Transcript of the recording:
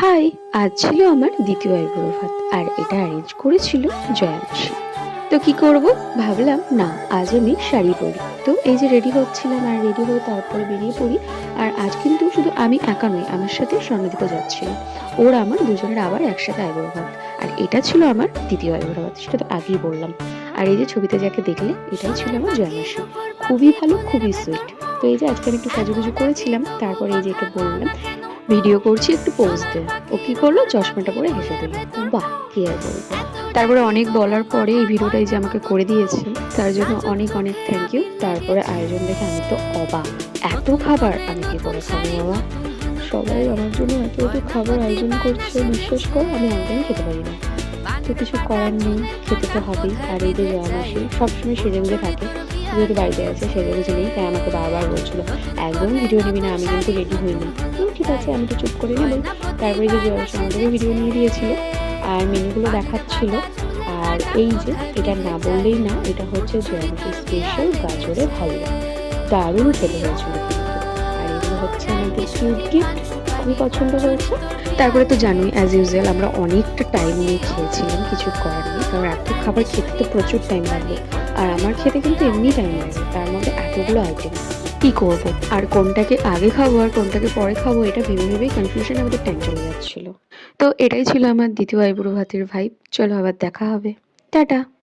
High, আজ ছিল আমার দ্বিতীয় আইবুড়ো ভাত আর এটা অ্যারেঞ্জ করেছিল জয়াংশী। তো কি করব, ভাবলাম না আজ আমি শাড়ি পরি। তো এই যে রেডি হচ্ছিলাম আর রেডি হয়ে তারপরে বেরিয়ে পড়ি। আর আজ কিন্তু শুধু আমি একা নই, আমার সাথে স্বর্ণদীপও যাচ্ছিল। ওর আমার দুজনের আবার একসাথে আইবুড়ো ভাত। আর এটা ছিল আমার দ্বিতীয় আইবুড়ো ভাত, সেটা তো আগেই বললাম। আর এই যে ছবিতে যাকে দেখলে, এটাই ছিল আমার জয়াংশী। খুবই ভালো, খুবই সুইট। তো এই যে আজকে আমি একটু সাজুগুজু করেছিলাম, তারপরে এই যে একে বললাম ভিডিও করছি, একটু পোজ দে। ও কি করলো, চশমাটা পরে হেসে দিল। বাহ, কি আর বলবো। তারপরে অনেক বলার পরে এই ভিডিওটা এই যে আমাকে করে দিয়েছে, তার জন্য অনেক অনেক থ্যাংক ইউ। তারপরে আয়োজন দেখে আমি তো অবাক, এত খাবার আমি কি করে খাবো বাবা। সবাই আমার জন্য এত এত খাবার আয়োজন করছে, বিশ্বাস কর আমি একদমই খেতে পারি না। তো কিছু করার নেই, খেতে তো হবেই। আর এই যে জয়ামাসি সবসময় সেজে গুজে থাকে, যেহেতু বাড়িতে আছে সেজে গুজে নেই, তাই আমাকে বারবার বলছিল একদম ভিডিও নিবি না, আমি কিন্তু রেডি হইনি। ঠিক আছে, আমি তো চুপ করে নেবো। তারপরে যে জয়ামাসি আমাদেরকে ভিডিও নিয়ে দিয়েছিল আর মেনুগুলো দেখাচ্ছিল। আর এই যে এটা না বললেই না, এটা হচ্ছে জয়ামাসির স্পেশাল গাজরের হালুয়া। দারুণ খেতে হয়েছিল কিন্তু। আর এগুলো হচ্ছে আমাদের কিউট গিফট, খুবই পছন্দ হয়েছে। তারপরে তো জানোই, অ্যাজ ইউজুয়াল আমরা অনেকটা টাইম নিয়ে খেয়েছিলাম, কিছু করার নেই, কারণ এত খাবার খেতে তো প্রচুর টাইম লাগবে। আর আমার খেতে কিন্তু এমনি টাইম লাগে, তার মধ্যে এতগুলো আইটেম কি করব, আর কোনটাকে আগে খাবো আর কোনটাকে পরে খাবো, এটা ভেবে ভেবেই কনফিউশনে আমাদের টাইম চলে যাচ্ছিল। তো এটাই ছিল আমার দ্বিতীয় আইবুড়ো ভাতের ভাইব। চলো আবার দেখা হবে। টাটা।